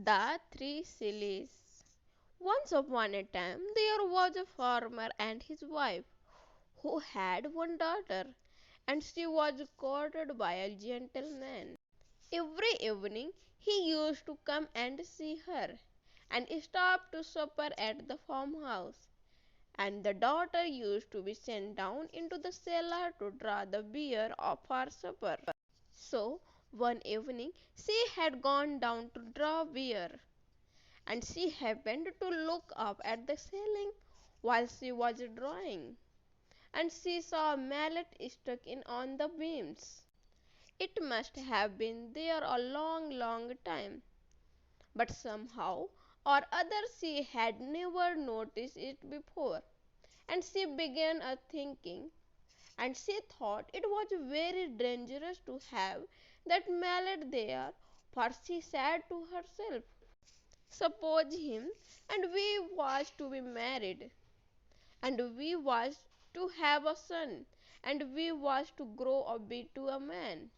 The Three Sillies. Once upon a time there was a farmer and his wife who had one daughter, and she was courted by a gentleman. Every evening he used to come and see her, and stop to supper at the farmhouse, and the daughter used to be sent down into the cellar to draw the beer of her supper. So one evening she had gone down to draw beer, and she happened to look up at the ceiling while she was drawing, and she saw a mallet stuck in on the beams. It must have been there a long, long time, but somehow or other she had never noticed it before, and she began a thinking, and she thought it was very dangerous to have that mallet there, for she said to herself, suppose him and we was to be married, and we was to have a son, and we was to grow up be to a man,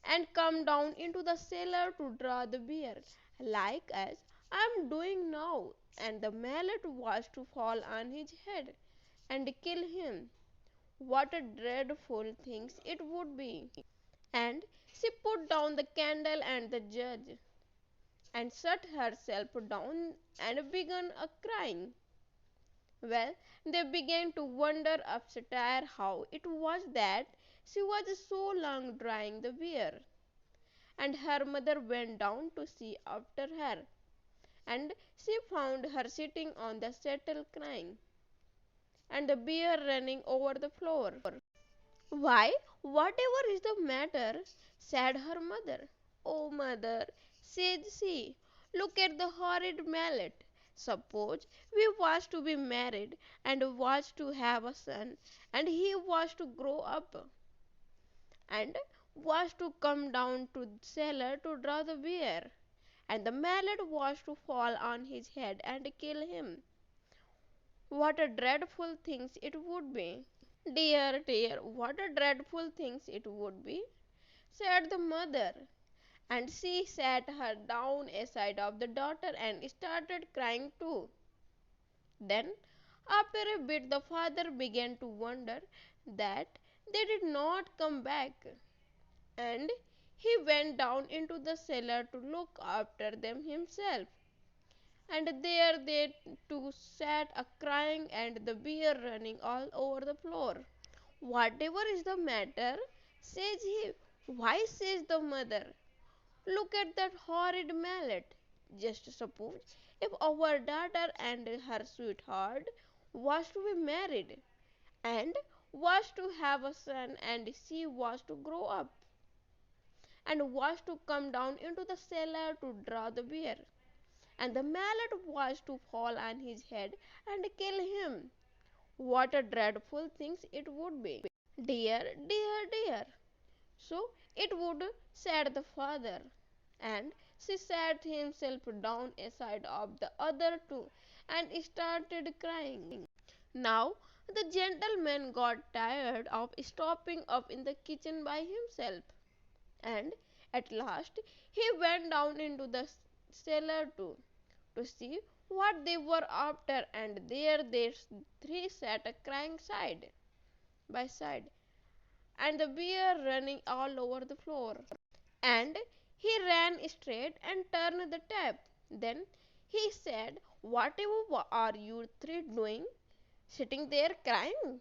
and come down into the cellar to draw the beer, like as I am doing now, and the mallet was to fall on his head and kill him. What a dreadful thing it would be! And she put down the candle and the judge, and shut herself down and began a crying. Well, they began to wonder upstairs how it was that she was so long drying the beer, and her mother went down to see after her, and she found her sitting on the settle crying, and the beer running over the floor. Why, whatever is the matter? Said her mother. Oh, mother, said she, look at the horrid mallet. Suppose we was to be married, and was to have a son, and he was to grow up, and was to come down to cellar to draw the beer, and the mallet was to fall on his head and kill him. What a dreadful thing it would be! Dear, dear, what a dreadful thing it would be, said the mother, and she sat her down aside of the daughter and started crying too. Then, after a bit, the father began to wonder that they did not come back, and he went down into the cellar to look after them himself. And there they two sat a crying and the beer running all over the floor. Whatever is the matter? Says he. Why, says the mother, look at that horrid mallet. Just suppose if our daughter and her sweetheart was to be married, and was to have a son, and she was to grow up, and was to come down into the cellar to draw the beer, and the mallet was to fall on his head and kill him. What a dreadful thing it would be! Dear, dear, dear! So it would, said the father, and she sat himself down aside of the other two and started crying. Now the gentleman got tired of stopping up in the kitchen by himself, and at last he went down into the cellar too, to see what they were after, and there they three sat crying side by side, and the beer running all over the floor. And he ran straight and turned the tap. Then he said, whatever are you three doing, sitting there crying,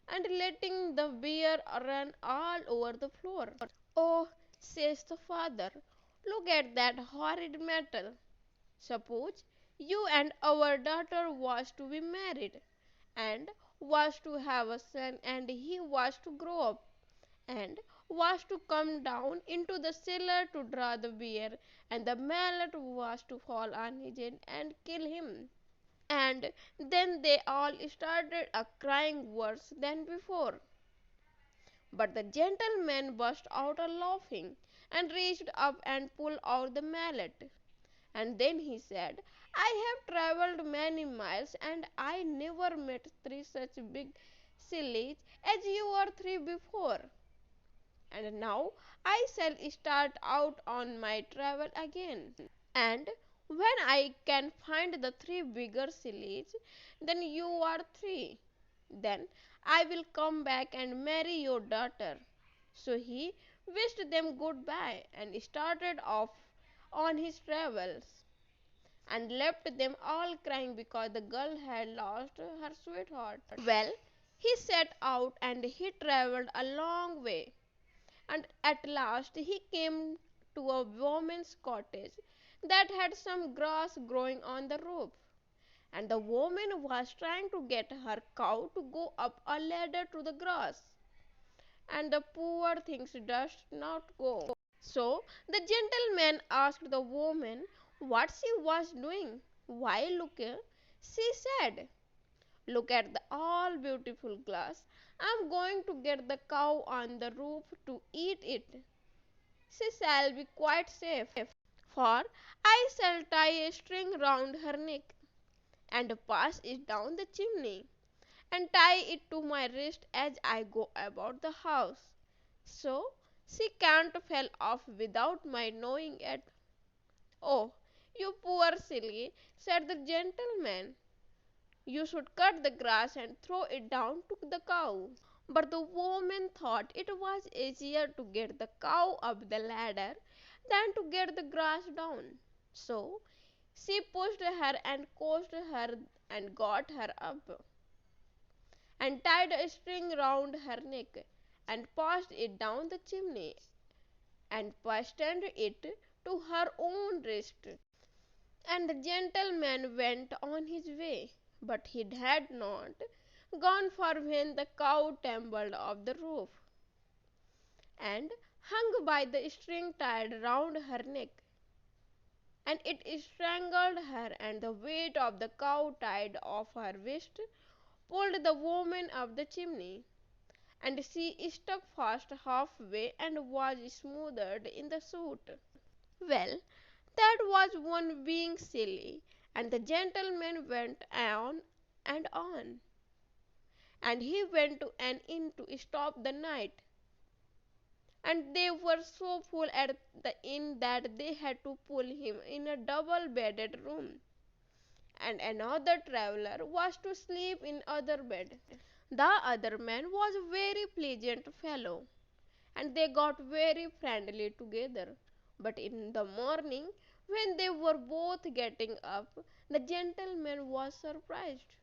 and letting the beer run all over the floor? Oh, says the father, look at that horrid metal. Suppose you and our daughter was to be married, and was to have a son, and he was to grow up, and was to come down into the cellar to draw the beer, and the mallet was to fall on his head and kill him. And then they all started a crying worse than before. But the gentleman burst out a laughing, and reached up and pulled out the mallet. And then he said, I have travelled many miles, and I never met three such big sillies as you are three before. and now I shall start out on my travel again. And when I can find the three bigger sillies, then you are three. Then I will come back and marry your daughter. So he wished them goodbye and started off on his travels and left them all crying because the girl had lost her sweetheart. Well, he set out and he travelled a long way, and at last he came to a woman's cottage that had some grass growing on the roof. And the woman was trying to get her cow to go up a ladder to the grass, and the poor things durst not go. So the gentleman asked the woman what she was doing. Why, look, she said, look at the all beautiful grass. I am going to get the cow on the roof to eat it. She shall be quite safe, for I shall tie a string round her neck and pass it down the chimney and tie it to my wrist as I go about the house. So she can't fall off without my knowing it. Oh, you poor silly, said the gentleman. You should cut the grass and throw it down to the cow. But the woman thought it was easier to get the cow up the ladder than to get the grass down. So she pushed her and coaxed her and got her up, and tied a string round her neck, and passed it down the chimney, and fastened it to her own wrist. And the gentleman went on his way, but he had not gone far when the cow tumbled off the roof, and hung by the string tied round her neck, and it strangled her, and the weight of the cow tied off her wrist pulled the woman up the chimney, and she stuck fast halfway and was smothered in the soot. Well, that was one being silly, and the gentleman went on and on, and he went to an inn to stop the night, and they were so full at the inn that they had to pull him in a double bedded room, and another traveller was to sleep in other bed. The other man was a very pleasant fellow, and they got very friendly together. But in the morning, when they were both getting up, the gentleman was surprised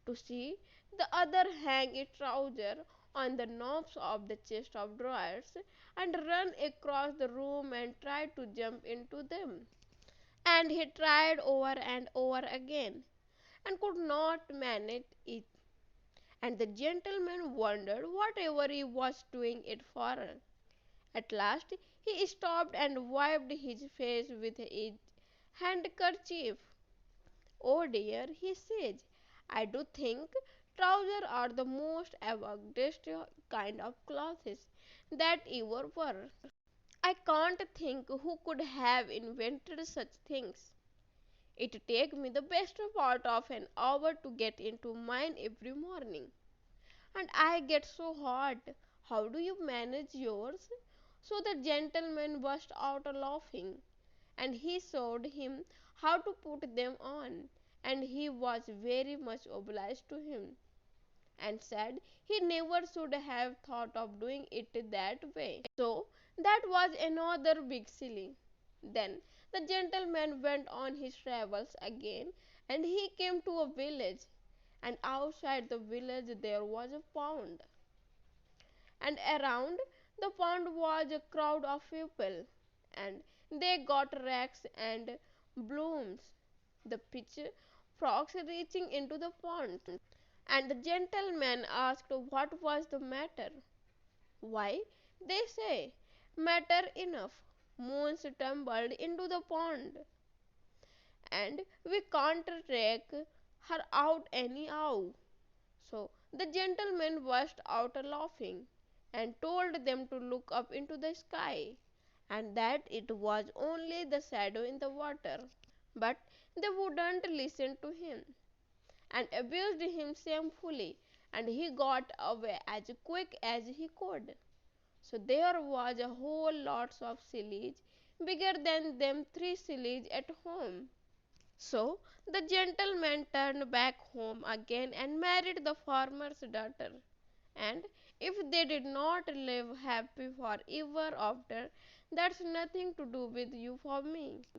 to see the other hang a trouser on the knobs of the chest of drawers and run across the room and try to jump into them. And he tried over and over again and could not manage it. And the gentleman wondered whatever he was doing it for. At last he stopped and wiped his face with his handkerchief. Oh dear, he said, I do think trousers are the most abject kind of clothes that ever were. I can't think who could have invented such things. It takes me the best part of an hour to get into mine every morning, and I get so hot. How do you manage yours? So the gentleman burst out laughing, and he showed him how to put them on, and he was very much obliged to him, and said he never should have thought of doing it that way. So that was another big silly. Then the gentleman went on his travels again, and he came to a village, and outside the village there was a pond, and around the pond was a crowd of people, and they got rags and blooms, the pitch frogs reaching into the pond. And the gentleman asked what was the matter. Why, they say, matter enough. Moons tumbled into the pond, and we can't drag her out anyhow. So the gentleman burst out laughing, and told them to look up into the sky, and that it was only the shadow in the water. But they wouldn't listen to him, and abused him shamefully, and he got away as quick as he could. So there was a whole lots of sillies, bigger than them three sillies at home. So the gentleman turned back home again and married the farmer's daughter. And if they did not live happy forever after, that's nothing to do with you for me.